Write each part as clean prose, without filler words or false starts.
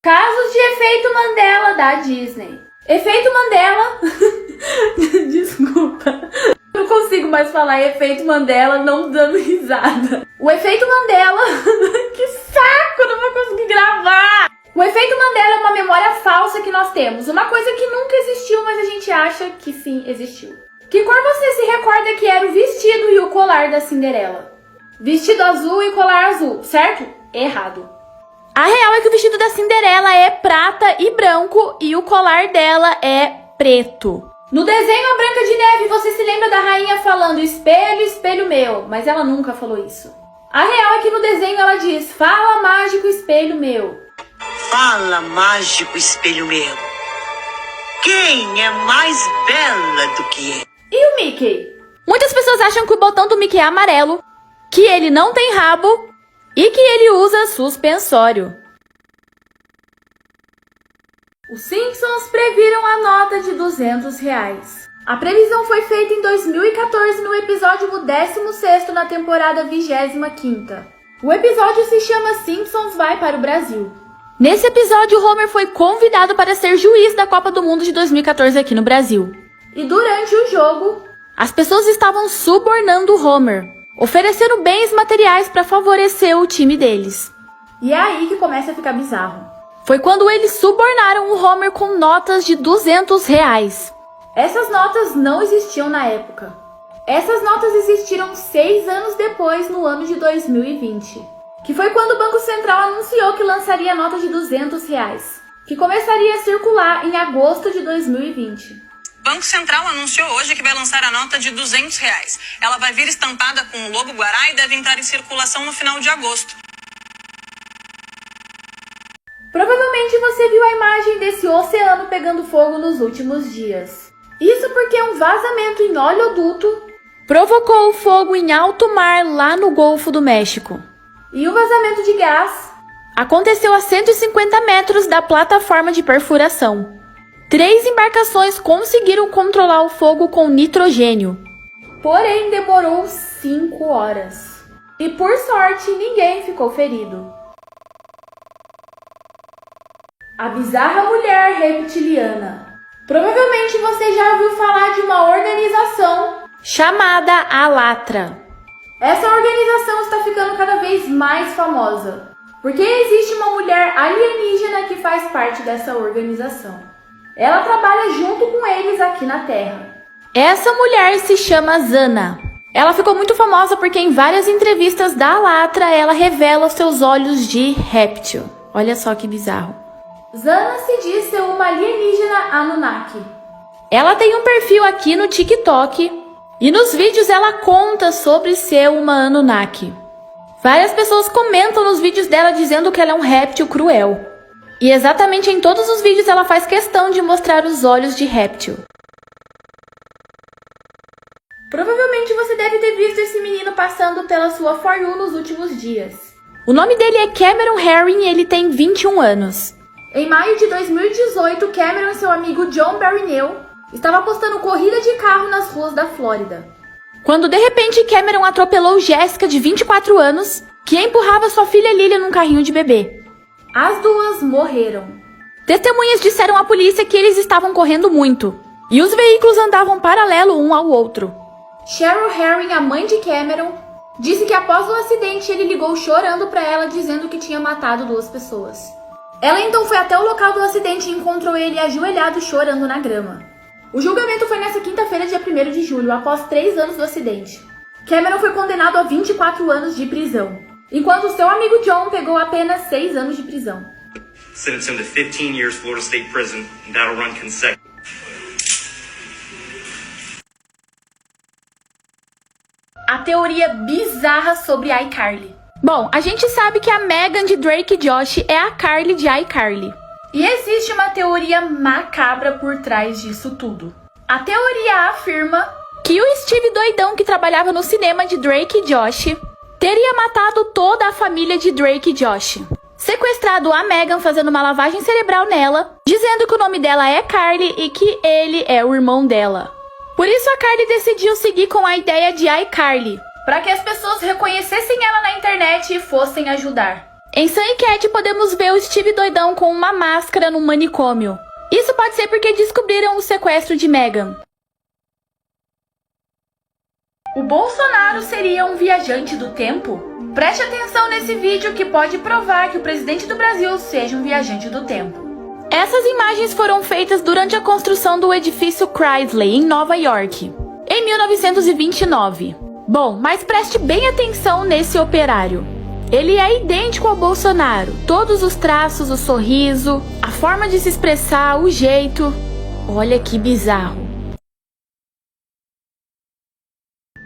Casos de efeito Mandela da Disney. Efeito Mandela... Desculpa. Não consigo mais falar efeito Mandela não dando risada. O efeito Mandela... Que saco, não vou conseguir gravar. O efeito Mandela é uma memória falsa que nós temos. Uma coisa que nunca existiu, mas a gente acha que sim existiu. Que cor você se recorda que era o vestido e o colar da Cinderela? Vestido azul e colar azul, certo? Errado. A real é que o vestido da Cinderela é prata e branco e o colar dela é preto. No desenho A Branca de Neve, você se lembra da rainha falando espelho, espelho meu, mas ela nunca falou isso. A real é que no desenho ela diz, fala mágico, espelho meu. Fala mágico, espelho meu. Quem é mais bela do que eu? E o Mickey? Muitas pessoas acham que o botão do Mickey é amarelo, que ele não tem rabo e que ele usa suspensório. Os Simpsons previram a nota de R$200. A previsão foi feita em 2014 no episódio 16º na temporada 25ª. O episódio se chama Simpsons vai para o Brasil. Nesse episódio, Homer foi convidado para ser juiz da Copa do Mundo de 2014 aqui no Brasil. E durante o jogo, as pessoas estavam subornando Homer, oferecendo bens materiais para favorecer o time deles. E é aí que começa a ficar bizarro. Foi quando eles subornaram o Homer com notas de R$200. Essas notas não existiam na época. Essas notas existiram 6 anos depois, no ano de 2020. Que foi quando o Banco Central anunciou que lançaria a nota de R$200, que começaria a circular em agosto de 2020. O Banco Central anunciou hoje que vai lançar a nota de R$200. Ela vai vir estampada com o lobo-guará e deve entrar em circulação no final de agosto. Provavelmente você viu a imagem desse oceano pegando fogo nos últimos dias. Isso porque um vazamento em oleoduto provocou o fogo em alto mar lá no Golfo do México. E o vazamento de gás aconteceu a 150 metros da plataforma de perfuração. 3 embarcações conseguiram controlar o fogo com nitrogênio. Porém, demorou 5 horas. E por sorte, ninguém ficou ferido. A bizarra mulher reptiliana. Provavelmente você já ouviu falar de uma organização chamada Alatra. Essa organização está ficando cada vez mais famosa, porque existe uma mulher alienígena que faz parte dessa organização. Ela trabalha junto com eles aqui na Terra. Essa mulher se chama Zana. Ela ficou muito famosa porque em várias entrevistas da Alatra ela revela os seus olhos de réptil. Olha só que bizarro. Zana se diz ser uma alienígena Anunnaki. Ela tem um perfil aqui no TikTok e nos vídeos ela conta sobre ser uma Anunnaki. Várias pessoas comentam nos vídeos dela dizendo que ela é um réptil cruel. E exatamente em todos os vídeos ela faz questão de mostrar os olhos de réptil. Provavelmente você deve ter visto esse menino passando pela sua For You nos últimos dias. O nome dele é Cameron Herring e ele tem 21 anos. Em maio de 2018, Cameron e seu amigo John Barrinell estavam apostando corrida de carro nas ruas da Flórida. Quando de repente Cameron atropelou Jéssica, de 24 anos, que empurrava sua filha Lilia num carrinho de bebê. As duas morreram. Testemunhas disseram à polícia que eles estavam correndo muito, e os veículos andavam paralelo um ao outro. Cheryl Herring, a mãe de Cameron, disse que após o acidente ele ligou chorando para ela dizendo que tinha matado 2 pessoas. Ela então foi até o local do acidente e encontrou ele ajoelhado chorando na grama. O julgamento foi nessa quinta-feira, dia 1º de julho, após 3 anos do acidente. Cameron foi condenado a 24 anos de prisão, enquanto seu amigo John pegou apenas 6 anos de prisão. Sentence him to 15 years Florida State Prison, and that'll run consecutive. A teoria bizarra sobre iCarly. Bom, a gente sabe que a Megan de Drake e Josh é a Carly de iCarly. E existe uma teoria macabra por trás disso tudo. A teoria afirma que o Steve doidão que trabalhava no cinema de Drake e Josh teria matado toda a família de Drake e Josh. Sequestrado a Megan fazendo uma lavagem cerebral nela, dizendo que o nome dela é Carly e que ele é o irmão dela. Por isso a Carly decidiu seguir com a ideia de iCarly, para que as pessoas reconhecessem ela na internet e fossem ajudar. Em Sam e Cat podemos ver o Steve doidão com uma máscara num manicômio. Isso pode ser porque descobriram o sequestro de Meghan. O Bolsonaro seria um viajante do tempo? Preste atenção nesse vídeo que pode provar que o presidente do Brasil seja um viajante do tempo. Essas imagens foram feitas durante a construção do edifício Chrysler em Nova York, em 1929. Bom, mas preste bem atenção nesse operário. Ele é idêntico ao Bolsonaro. Todos os traços, o sorriso, a forma de se expressar, o jeito. Olha que bizarro.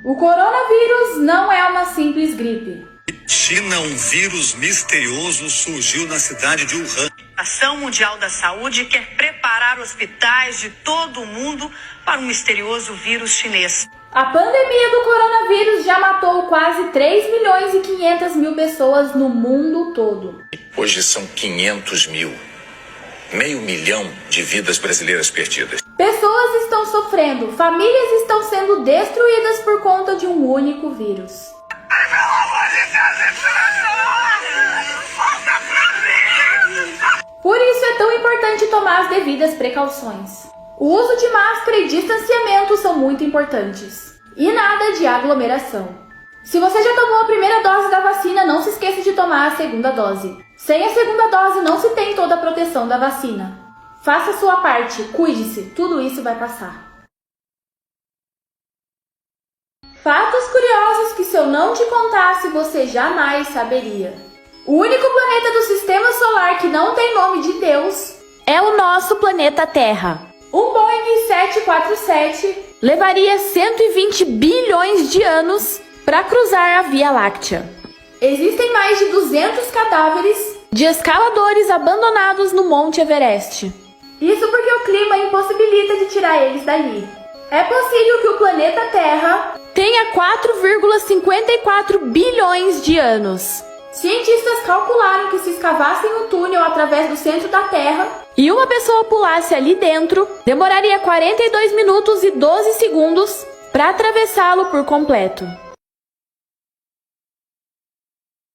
O coronavírus não é uma simples gripe. China, um vírus misterioso surgiu na cidade de Wuhan. A Organização Mundial da Saúde quer preparar hospitais de todo o mundo para um misterioso vírus chinês. A pandemia do coronavírus já matou quase 3.500.000 pessoas no mundo todo. Hoje são 500 mil. 500.000 de vidas brasileiras perdidas. Pessoas estão sofrendo, famílias estão sendo destruídas por conta de um único vírus. Por isso é tão importante tomar as devidas precauções. O uso de máscara e distanciamento são muito importantes. E nada de aglomeração. Se você já tomou a primeira dose da vacina, não se esqueça de tomar a segunda dose. Sem a segunda dose, não se tem toda a proteção da vacina. Faça a sua parte, cuide-se, tudo isso vai passar. Fatos curiosos que se eu não te contasse, você jamais saberia. O único planeta do Sistema Solar que não tem nome de Deus é o nosso planeta Terra. Um Boeing 747 levaria 120 bilhões de anos para cruzar a Via Láctea. Existem mais de 200 cadáveres de escaladores abandonados no Monte Everest. Isso porque o clima impossibilita de tirar eles dali. É possível que o planeta Terra tenha 4,54 bilhões de anos. Cientistas calcularam que se escavassem um túnel através do centro da Terra e uma pessoa pulasse ali dentro, demoraria 42 minutos e 12 segundos para atravessá-lo por completo.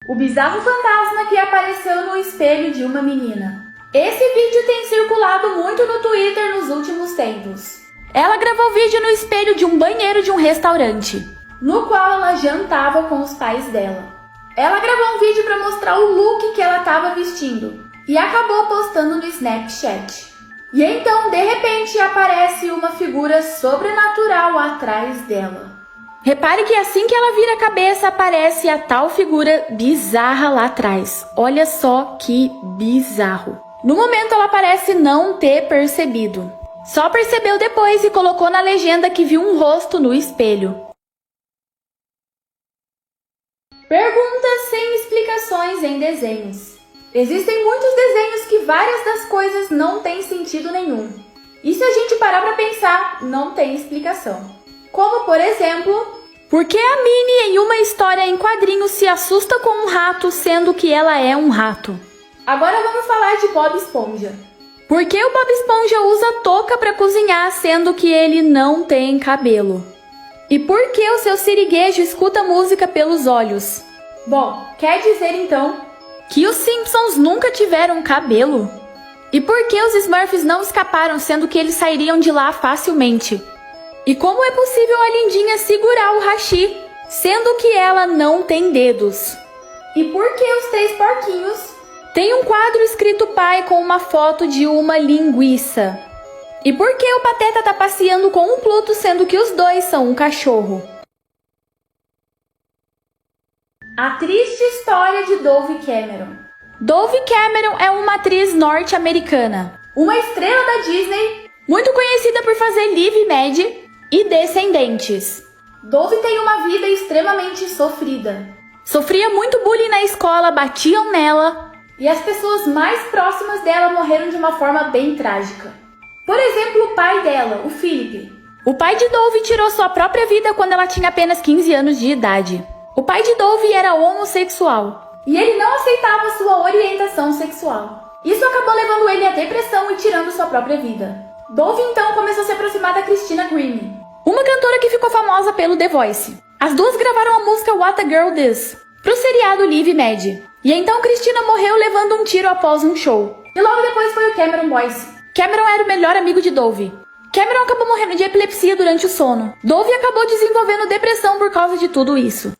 O bizarro fantasma que apareceu no espelho de uma menina. Esse vídeo tem circulado muito no Twitter nos últimos tempos. Ela gravou vídeo no espelho de um banheiro de um restaurante, no qual ela jantava com os pais dela. Ela gravou um vídeo para mostrar o look que ela estava vestindo e acabou postando no Snapchat. E então, de repente, aparece uma figura sobrenatural atrás dela. Repare que assim que ela vira a cabeça, aparece a tal figura bizarra lá atrás. Olha só que bizarro. No momento, ela parece não ter percebido. Só percebeu depois e colocou na legenda que viu um rosto no espelho. Perguntas sem explicações em desenhos. Existem muitos desenhos que várias das coisas não têm sentido nenhum. E se a gente parar pra pensar, não tem explicação. Como, por exemplo, por que a Minnie em uma história em quadrinhos se assusta com um rato, sendo que ela é um rato? Agora vamos falar de Bob Esponja. Por que o Bob Esponja usa touca pra cozinhar, sendo que ele não tem cabelo? E por que o seu siriguejo escuta música pelos olhos? Bom, quer dizer então que os Simpsons nunca tiveram cabelo? E por que os Smurfs não escaparam, sendo que eles sairiam de lá facilmente? E como é possível a Lindinha segurar o Hashi, sendo que ela não tem dedos? E por que os três porquinhos têm um quadro escrito pai com uma foto de uma linguiça? E por que o Pateta tá passeando com um Pluto, sendo que os dois são um cachorro? A triste história de Dove Cameron. Dove Cameron é uma atriz norte-americana, uma estrela da Disney, muito conhecida por fazer Liv e Mad e Descendentes. Dove tem uma vida extremamente sofrida. Sofria muito bullying na escola, batiam nela, e as pessoas mais próximas dela morreram de uma forma bem trágica. Por exemplo, o pai dela, o Philip. O pai de Dove tirou sua própria vida quando ela tinha apenas 15 anos de idade. O pai de Dove era homossexual e ele não aceitava sua orientação sexual. Isso acabou levando ele à depressão e tirando sua própria vida. Dove então começou a se aproximar da Christina Grimmie, uma cantora que ficou famosa pelo The Voice. As duas gravaram a música What a Girl Does pro seriado Liv e Mad. E então Cristina morreu levando um tiro após um show. E logo depois foi o Cameron Boyce. Cameron era o melhor amigo de Dove. Cameron acabou morrendo de epilepsia durante o sono. Dove acabou desenvolvendo depressão por causa de tudo isso.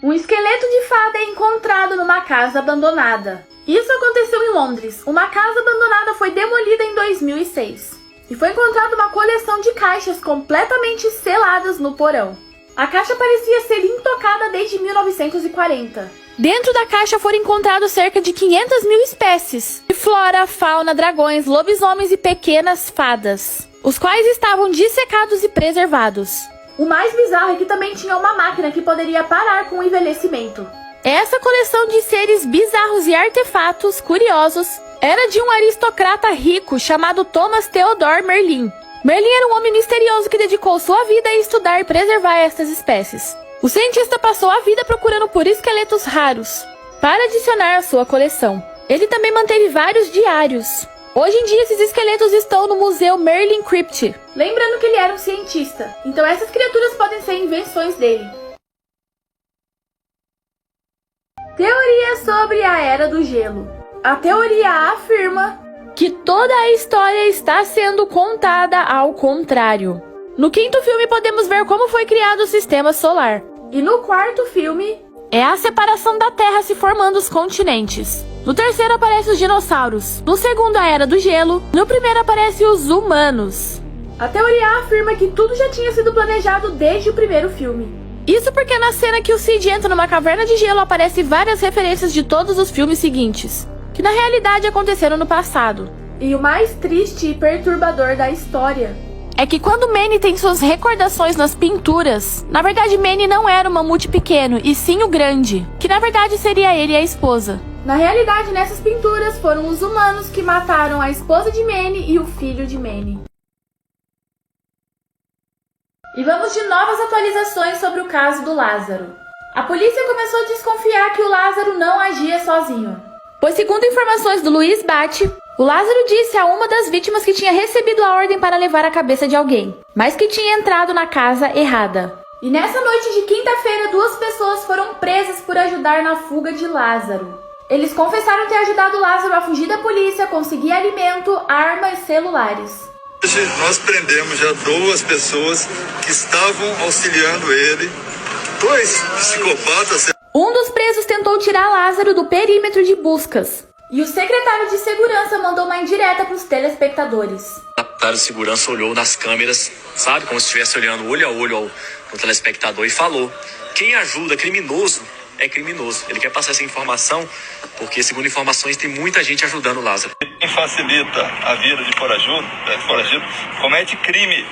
Um esqueleto de fada é encontrado numa casa abandonada. Isso aconteceu em Londres. Uma casa abandonada foi demolida em 2006. E foi encontrada uma coleção de caixas completamente seladas no porão. A caixa parecia ser intocada desde 1940. Dentro da caixa foram encontrados cerca de 500 mil espécies de flora, fauna, dragões, lobisomens e pequenas fadas, os quais estavam dissecados e preservados. O mais bizarro é que também tinha uma máquina que poderia parar com o envelhecimento. Essa coleção de seres bizarros e artefatos curiosos era de um aristocrata rico chamado Thomas Theodore Merlin. Merlin era um homem misterioso que dedicou sua vida a estudar e preservar estas espécies. O cientista passou a vida procurando por esqueletos raros para adicionar à sua coleção. Ele também manteve vários diários. Hoje em dia esses esqueletos estão no Museu Merlin Crypt. Lembrando que ele era um cientista, então essas criaturas podem ser invenções dele. Teoria sobre a Era do Gelo. A teoria afirma que toda a história está sendo contada ao contrário. No quinto filme podemos ver como foi criado o sistema solar. E no quarto filme é a separação da Terra se formando os continentes. No terceiro aparecem os dinossauros. No segundo a Era do Gelo. No primeiro aparecem os humanos. A teoria afirma que tudo já tinha sido planejado desde o primeiro filme. Isso porque na cena que o Sid entra numa caverna de gelo aparecem várias referências de todos os filmes seguintes, que na realidade aconteceram no passado. E o mais triste e perturbador da história é que quando Manny tem suas recordações nas pinturas, na verdade Manny não era o mamute pequeno, e sim o grande, que na verdade seria ele e a esposa. Na realidade, nessas pinturas foram os humanos que mataram a esposa de Manny e o filho de Manny. E vamos de novas atualizações sobre o caso do Lázaro. A polícia começou a desconfiar que o Lázaro não agia sozinho, pois segundo informações do Luiz Bate, o Lázaro disse a uma das vítimas que tinha recebido a ordem para levar a cabeça de alguém, mas que tinha entrado na casa errada. E nessa noite de quinta-feira, 2 pessoas foram presas por ajudar na fuga de Lázaro. Eles confessaram ter ajudado Lázaro a fugir da polícia, conseguir alimento, armas e celulares. Hoje nós prendemos já 2 pessoas que estavam auxiliando ele, 2 psicopatas. Um dos presos tentou tirar Lázaro do perímetro de buscas. E o secretário de segurança mandou uma indireta para os telespectadores. O secretário de segurança olhou nas câmeras, sabe, como se estivesse olhando olho a olho ao telespectador e falou: quem ajuda criminoso é criminoso. Ele quer passar essa informação porque, segundo informações, tem muita gente ajudando o Lázaro. Quem facilita a vida de foragido comete crime.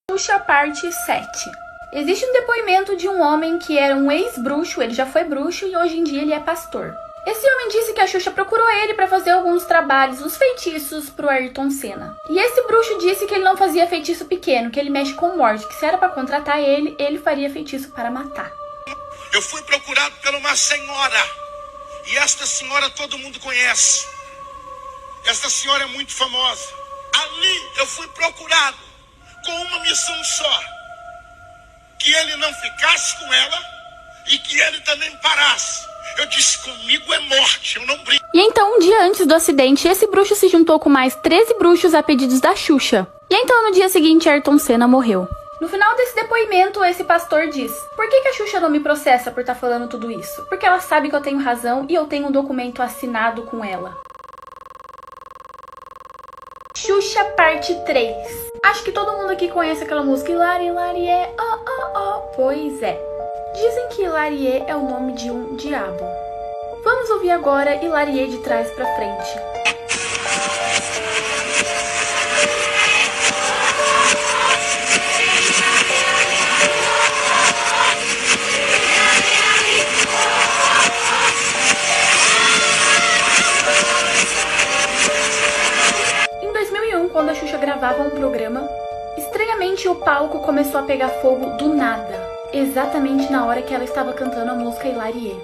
Puxa parte 7. Existe um depoimento de um homem que era um ex-bruxo, ele já foi bruxo e hoje em dia ele é pastor. Esse homem disse que a Xuxa procurou ele para fazer alguns trabalhos, os feitiços pro Ayrton Senna. E esse bruxo disse que ele não fazia feitiço pequeno, que ele mexe com morte, que se era para contratar ele, ele faria feitiço para matar. Eu fui procurado por uma senhora, e esta senhora todo mundo conhece. Esta senhora é muito famosa. Ali eu fui procurado com uma missão só: que ele não ficasse com ela e que ele também parasse. Eu disse, comigo é morte, eu não brinco. E então, um dia antes do acidente, esse bruxo se juntou com mais 13 bruxos a pedidos da Xuxa. E então, no dia seguinte, Ayrton Senna morreu. No final desse depoimento, esse pastor diz: por que a Xuxa não me processa por estar falando tudo isso? Porque ela sabe que eu tenho razão e eu tenho um documento assinado com ela. Xuxa parte 3. Acho que todo mundo aqui conhece aquela música Hilari, Hilarie, oh, oh, oh. Pois é. Dizem que Hilarie é o nome de um diabo. Vamos ouvir agora Hilarie de trás pra frente. Em 2001, quando a Xuxa gravava um programa, estranhamente o palco começou a pegar fogo do nada, exatamente na hora que ela estava cantando a música Hilarie.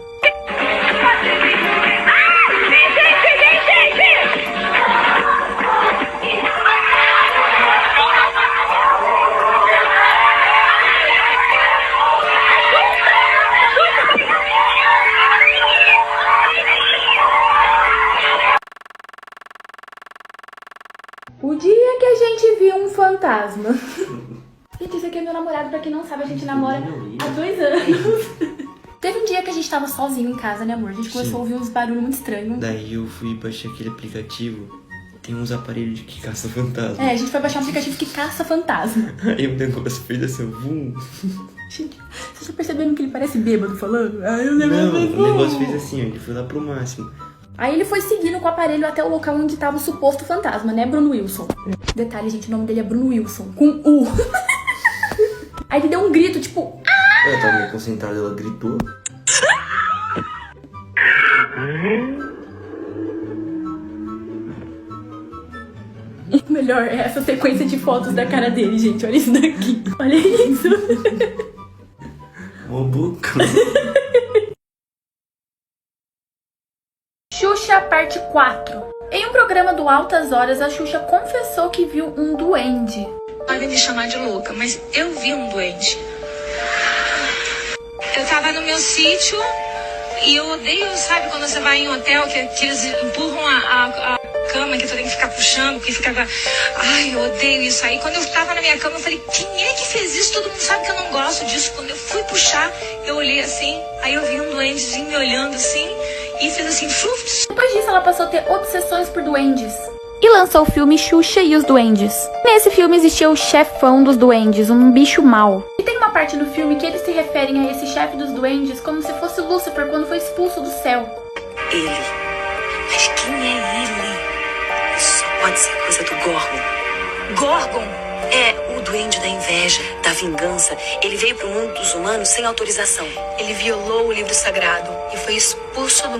fantasma. Gente, esse aqui é meu namorado, pra quem não sabe, a gente namora há 2 anos. Teve um dia que a gente tava sozinho em casa, né, amor? A gente começou a ouvir uns barulhos muito estranhos. Daí eu fui baixar aquele aplicativo. Tem uns aparelhos que caça fantasma. É, a gente foi baixar um aplicativo que caça fantasma. Aí o negócio fez assim, vum. Gente, vocês já perceberam que ele parece bêbado falando? Aí o Não, negócio o negócio fez assim, ó, ele foi lá pro máximo. Aí ele foi seguindo com o aparelho até o local onde tava o suposto fantasma, né, Bruno Wilson? Detalhe, gente, o nome dele é Bruno Wilson, com U. Aí ele deu um grito, tipo... Ah! Ela tava meio concentrada, ela gritou. O melhor é essa sequência de fotos da cara dele, gente. Olha isso daqui. Olha isso. Mó boca. Xuxa, parte 4. Em um programa do Altas Horas, a Xuxa confessou que viu um duende. Podem me chamar de louca, mas eu vi um duende. Eu tava no meu sítio e eu odeio, sabe, quando você vai em um hotel que eles empurram a cama, que tu tem que ficar puxando, que fica... Ai, eu odeio isso. Aí quando eu tava na minha cama, eu falei, quem é que fez isso? Todo mundo sabe que eu não gosto disso. Quando eu fui puxar, eu olhei assim, aí eu vi um duendezinho me olhando assim e fez assim, fluf. Depois disso, ela passou a ter obsessões por duendes. E lançou o filme Xuxa e os Duendes. Nesse filme existia o chefão dos duendes, um bicho mau. E tem uma parte no filme que eles se referem a esse chefe dos duendes como se fosse Lúcifer quando foi expulso do céu. Ele. Mas quem é ele? Só pode ser coisa do Gorgon. Gorgon é o duende da inveja, da vingança. Ele veio pro mundo dos humanos sem autorização. Ele violou o livro sagrado e foi expulso do...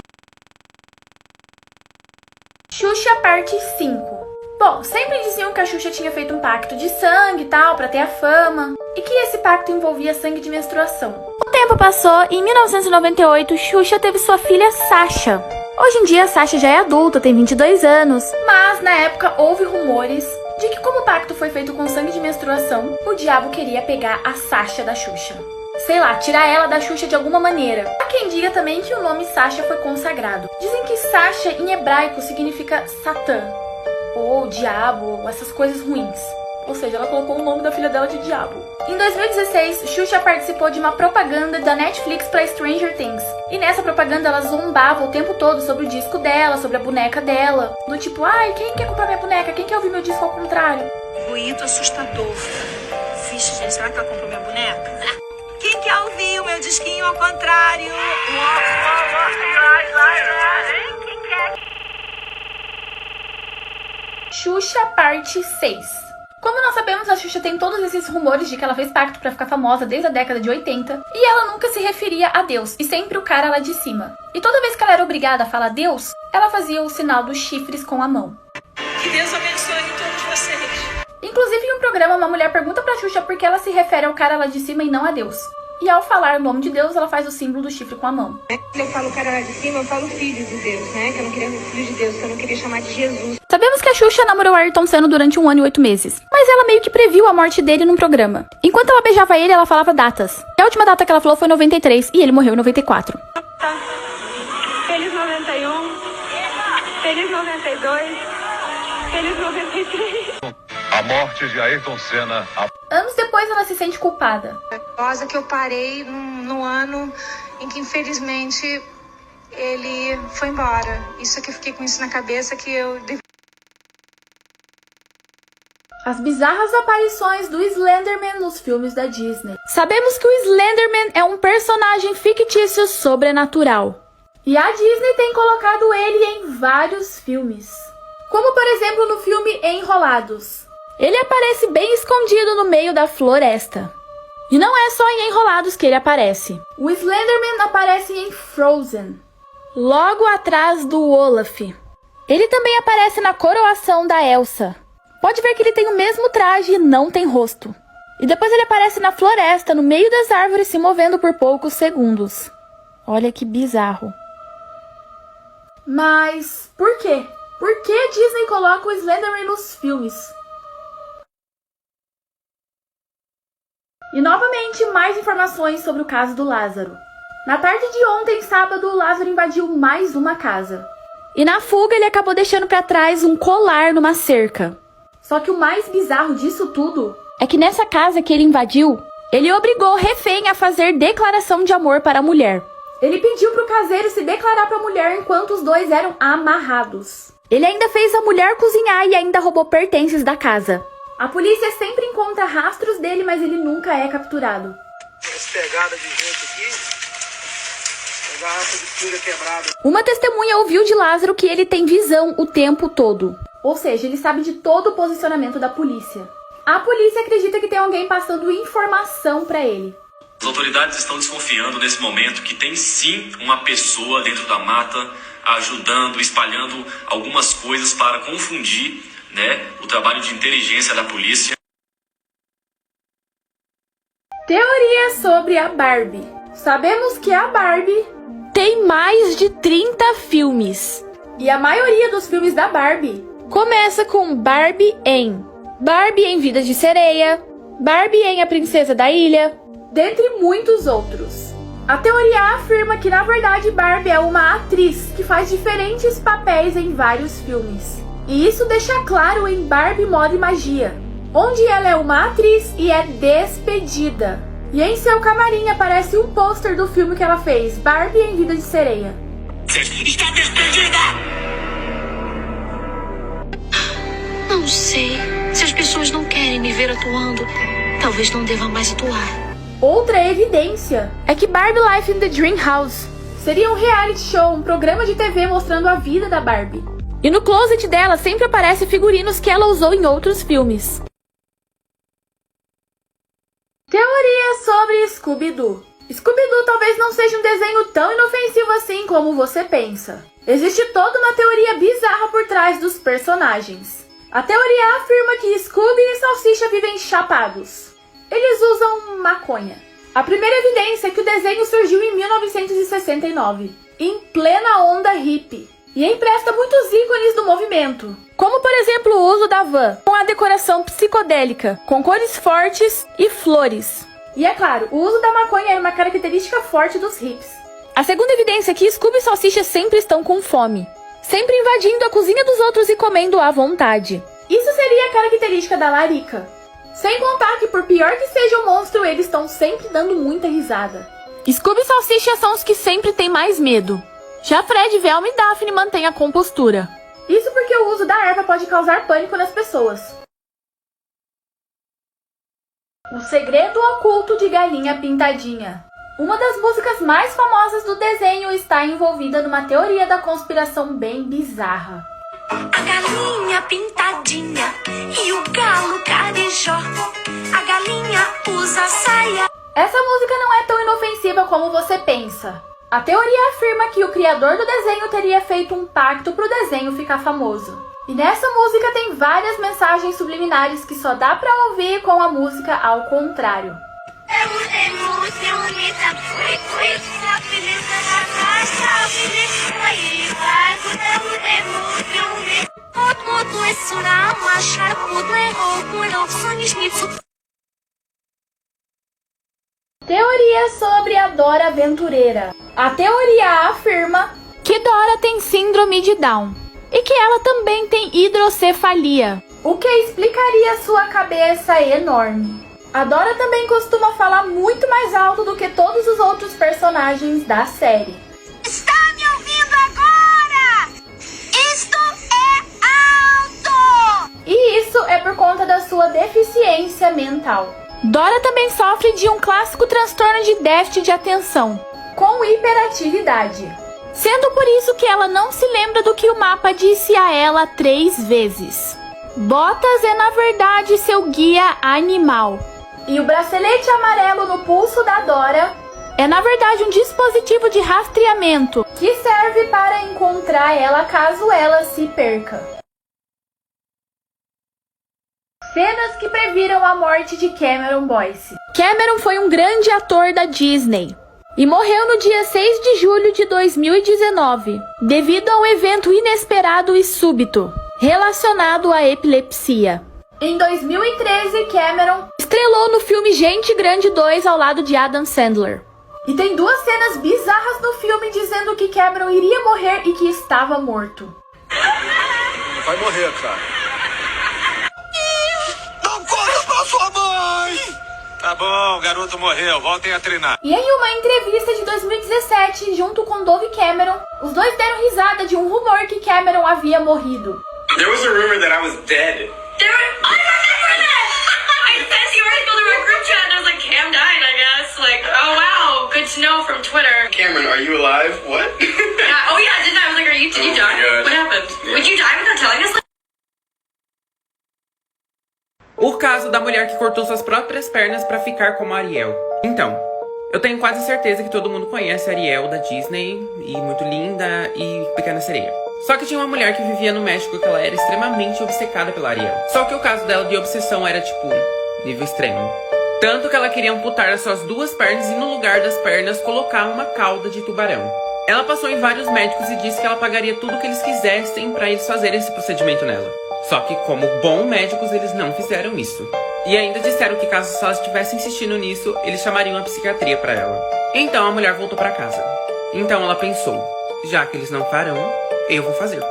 Xuxa, parte 5. Bom, sempre diziam que a Xuxa tinha feito um pacto de sangue e tal, pra ter a fama, e que esse pacto envolvia sangue de menstruação. O tempo passou e em 1998, Xuxa teve sua filha Sasha. Hoje em dia, a Sasha já é adulta, tem 22 anos, mas na época houve rumores de que como o pacto foi feito com sangue de menstruação, o diabo queria pegar a Sasha da Xuxa. Sei lá, tirar ela da Xuxa de alguma maneira. Há quem diga também que o nome Sasha foi consagrado. Dizem que Sasha em hebraico significa Satã, ou diabo, ou essas coisas ruins. Ou seja, ela colocou o nome da filha dela de diabo. Em 2016, Xuxa participou de uma propaganda da Netflix para Stranger Things. E nessa propaganda ela zombava o tempo todo sobre o disco dela, sobre a boneca dela. Do tipo, ai, quem quer comprar minha boneca? Quem quer ouvir meu disco ao contrário? Ruído assustador. Vixe, gente, será que ela comprou minha boneca? Quem quer ouvir o meu disquinho ao contrário? Xuxa, parte 6. Como nós sabemos, a Xuxa tem todos esses rumores de que ela fez pacto pra ficar famosa desde a década de 80, e ela nunca se referia a Deus, e sempre o cara lá de cima. E toda vez que ela era obrigada a falar Deus, ela fazia o sinal dos chifres com a mão. Que Deus abençoe todos vocês. Inclusive, em um programa, uma mulher pergunta pra Xuxa por que ela se refere ao cara lá de cima e não a Deus. E ao falar o nome de Deus, ela faz o símbolo do chifre com a mão. Quando eu falo cara lá de cima, eu falo filho de Deus, né? Que eu não queria filho de Deus, que eu não queria chamar de Jesus. Sabemos que a Xuxa namorou Ayrton Senna durante 1 ano e 8 meses. Mas ela meio que previu a morte dele num programa. Enquanto ela beijava ele, ela falava datas. E a última data que ela falou foi 93 e ele morreu em 94. Feliz 91, feliz 92, feliz 93. A morte de Ayrton Senna. Anos depois, ela se sente culpada. Rosa que eu parei no ano em que, infelizmente, ele foi embora. Isso que eu fiquei com isso na cabeça, que eu... As bizarras aparições do Slenderman nos filmes da Disney. Sabemos que o Slenderman é um personagem fictício sobrenatural. E a Disney tem colocado ele em vários filmes. Como, por exemplo, no filme Enrolados. Ele aparece bem escondido no meio da floresta. E não é só em Enrolados que ele aparece. O Slenderman aparece em Frozen, logo atrás do Olaf. Ele também aparece na coroação da Elsa. Pode ver que ele tem o mesmo traje e não tem rosto. E depois ele aparece na floresta, no meio das árvores, se movendo por poucos segundos. Olha que bizarro. Mas por quê? Por que a Disney coloca o Slenderman nos filmes? E novamente, mais informações sobre o caso do Lázaro. Na tarde de ontem, sábado, o Lázaro invadiu mais uma casa. E na fuga, ele acabou deixando para trás um colar numa cerca. Só que o mais bizarro disso tudo é que nessa casa que ele invadiu, ele obrigou o refém a fazer declaração de amor para a mulher. Ele pediu pro caseiro se declarar para a mulher enquanto os dois eram amarrados. Ele ainda fez a mulher cozinhar e ainda roubou pertences da casa. A polícia sempre encontra rastros dele, mas ele nunca é capturado. Essa pegada de gente aqui, a garrafa de pinga quebrada. Uma testemunha ouviu de Lázaro que ele tem visão o tempo todo. Ou seja, ele sabe de todo o posicionamento da polícia. A polícia acredita que tem alguém passando informação para ele. As autoridades estão desconfiando nesse momento que tem sim uma pessoa dentro da mata ajudando, espalhando algumas coisas para confundir, né, o trabalho de inteligência da polícia. Teoria sobre a Barbie. Sabemos que a Barbie tem mais de 30 filmes. E a maioria dos filmes da Barbie começa com Barbie em Vidas de Sereia, Barbie em A Princesa da Ilha, dentre muitos outros. A teoria afirma que na verdade Barbie é uma atriz que faz diferentes papéis em vários filmes. E isso deixa claro em Barbie Moda e Magia, onde ela é uma atriz e é despedida. E em seu camarim aparece um pôster do filme que ela fez, Barbie em Vida de Sereia. Está despedida! Não sei. Se as pessoas não querem me ver atuando, talvez não deva mais atuar. Outra evidência é que Barbie Life in the Dream House seria um reality show, um programa de TV mostrando a vida da Barbie. E no closet dela sempre aparece figurinos que ela usou em outros filmes. Teoria sobre Scooby-Doo. Scooby-Doo talvez não seja um desenho tão inofensivo assim como você pensa. Existe toda uma teoria bizarra por trás dos personagens. A teoria afirma que Scooby e Salsicha vivem chapados. Eles usam maconha. A primeira evidência é que o desenho surgiu em 1969, em plena onda hippie, e empresta muitos ícones do movimento, como por exemplo o uso da van, com a decoração psicodélica, com cores fortes e flores. E é claro, o uso da maconha era uma característica forte dos hippies. A segunda evidência é que Scooby e Salsicha sempre estão com fome, sempre invadindo a cozinha dos outros e comendo à vontade. Isso seria a característica da larica. Sem contar que por pior que seja o monstro, eles estão sempre dando muita risada. Scooby e Salsicha são os que sempre têm mais medo. Já Fred, Velma e Daphne mantêm a compostura. Isso porque o uso da erva pode causar pânico nas pessoas. O Segredo Oculto de Galinha Pintadinha. Uma das músicas mais famosas do desenho está envolvida numa teoria da conspiração bem bizarra. A galinha pintadinha e o galo carijó. A galinha usa saia. Essa música não é tão inofensiva como você pensa. A teoria afirma que o criador do desenho teria feito um pacto para o desenho ficar famoso. E nessa música tem várias mensagens subliminares que só dá pra ouvir com a música ao contrário. Teoria sobre a Dora Aventureira. A teoria afirma que Dora tem síndrome de Down e que ela também tem hidrocefalia, o que explicaria sua cabeça enorme. A Dora também costuma falar muito mais alto do que todos os outros personagens da série. Está me ouvindo agora? Isto é alto! E isso é por conta da sua deficiência mental. Dora também sofre de um clássico transtorno de déficit de atenção, com hiperatividade. Sendo por isso que ela não se lembra do que o mapa disse a ela 3 vezes. Botas é na verdade seu guia animal. E o bracelete amarelo no pulso da Dora é na verdade um dispositivo de rastreamento que serve para encontrar ela caso ela se perca. Cenas que previram a morte de Cameron Boyce. Cameron foi um grande ator da Disney e morreu no dia 6 de julho de 2019, devido a um evento inesperado e súbito, relacionado à epilepsia. Em 2013, Cameron estrelou no filme Gente Grande 2 ao lado de Adam Sandler. E tem 2 cenas bizarras no filme dizendo que Cameron iria morrer e que estava morto. Não vai morrer, cara. Tá bom, o garoto morreu, voltem a treinar. E em uma entrevista de 2017, junto com Dove Cameron, os dois deram risada de um rumor que Cameron havia morrido. There was a rumor that I was dead. I remember that! I sent the article to our group chat and I was like, Cam died, I guess. Like, oh wow, good to know from Twitter. Cameron, are you alive? What? Yeah, oh yeah, didn't I? I was like, did you die? God. What happened? Would you die without telling us? O caso da mulher que cortou suas próprias pernas pra ficar como a Ariel. Então, eu tenho quase certeza que todo mundo conhece a Ariel da Disney, e muito linda, e Pequena Sereia. Só que tinha uma mulher que vivia no México que ela era extremamente obcecada pela Ariel. Só que o caso dela de obsessão era tipo, nível extremo. Tanto que ela queria amputar as suas duas pernas e no lugar das pernas colocar uma cauda de tubarão. Ela passou em vários médicos e disse que ela pagaria tudo o que eles quisessem pra eles fazerem esse procedimento nela. Só que, como bons médicos, eles não fizeram isso. E ainda disseram que caso ela estivesse insistindo nisso, eles chamariam a psiquiatria pra ela. Então a mulher voltou pra casa. Então ela pensou, já que eles não farão, eu vou fazer.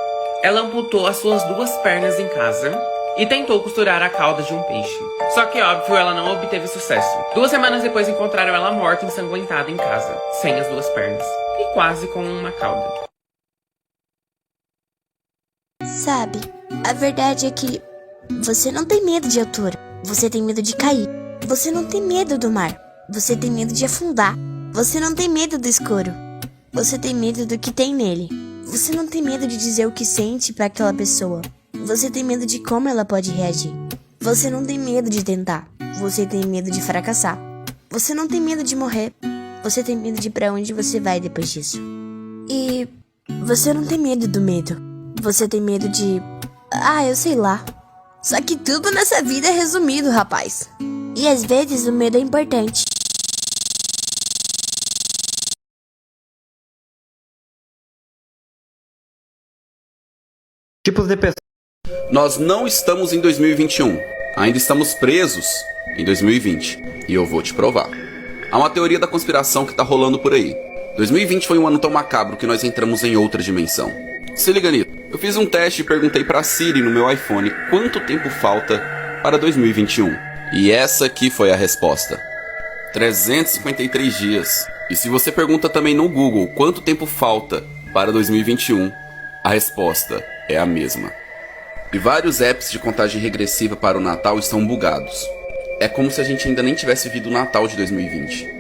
Ela amputou as suas duas pernas em casa e tentou costurar a cauda de um peixe. Só que, óbvio, ela não obteve sucesso. 2 semanas depois encontraram ela morta, ensanguentada em casa, sem as duas pernas. E quase com uma cauda. Sabe, a verdade é que você não tem medo de altura, você tem medo de cair. Você não tem medo do mar, você tem medo de afundar. Você não tem medo do escuro, você tem medo do que tem nele. Você não tem medo de dizer o que sente pra aquela pessoa, você tem medo de como ela pode reagir. Você não tem medo de tentar, você tem medo de fracassar. Você não tem medo de morrer, você tem medo de pra onde você vai depois disso. E você não tem medo do medo. Você tem medo de... eu sei lá. Só que tudo nessa vida é resumido, rapaz. E às vezes o medo é importante. Tipos de pessoas. Nós não estamos em 2021. Ainda estamos presos em 2020. E eu vou te provar. Há uma teoria da conspiração que tá rolando por aí. 2020 foi um ano tão macabro que nós entramos em outra dimensão. Se liga nisso. Eu fiz um teste e perguntei pra Siri no meu iPhone quanto tempo falta para 2021. E essa aqui foi a resposta. 353 dias. E se você pergunta também no Google quanto tempo falta para 2021, a resposta é a mesma. E vários apps de contagem regressiva para o Natal estão bugados. É como se a gente ainda nem tivesse vivido o Natal de 2020.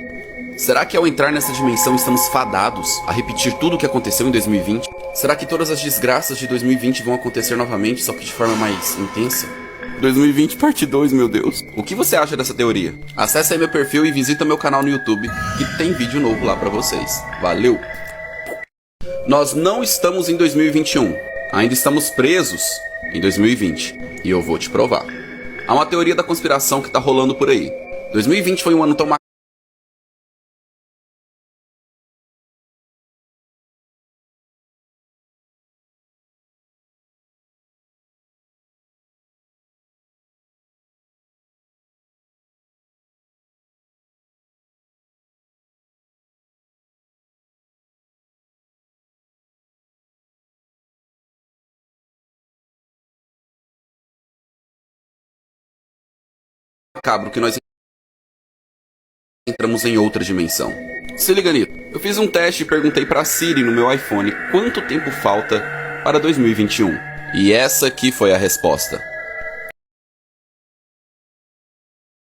Será que ao entrar nessa dimensão estamos fadados a repetir tudo o que aconteceu em 2020? Será que todas as desgraças de 2020 vão acontecer novamente, só que de forma mais intensa? 2020 parte 2, meu Deus. O que você acha dessa teoria? Acesse aí meu perfil e visita meu canal no YouTube, que tem vídeo novo lá pra vocês. Valeu! Nós não estamos em 2021. Ainda estamos presos em 2020. E eu vou te provar. Há uma teoria da conspiração que tá rolando por aí. 2020 foi um ano tão macabro que nós entramos em outra dimensão. Se liga nisso. Eu fiz um teste e perguntei pra Siri no meu iPhone quanto tempo falta para 2021. E essa aqui foi a resposta.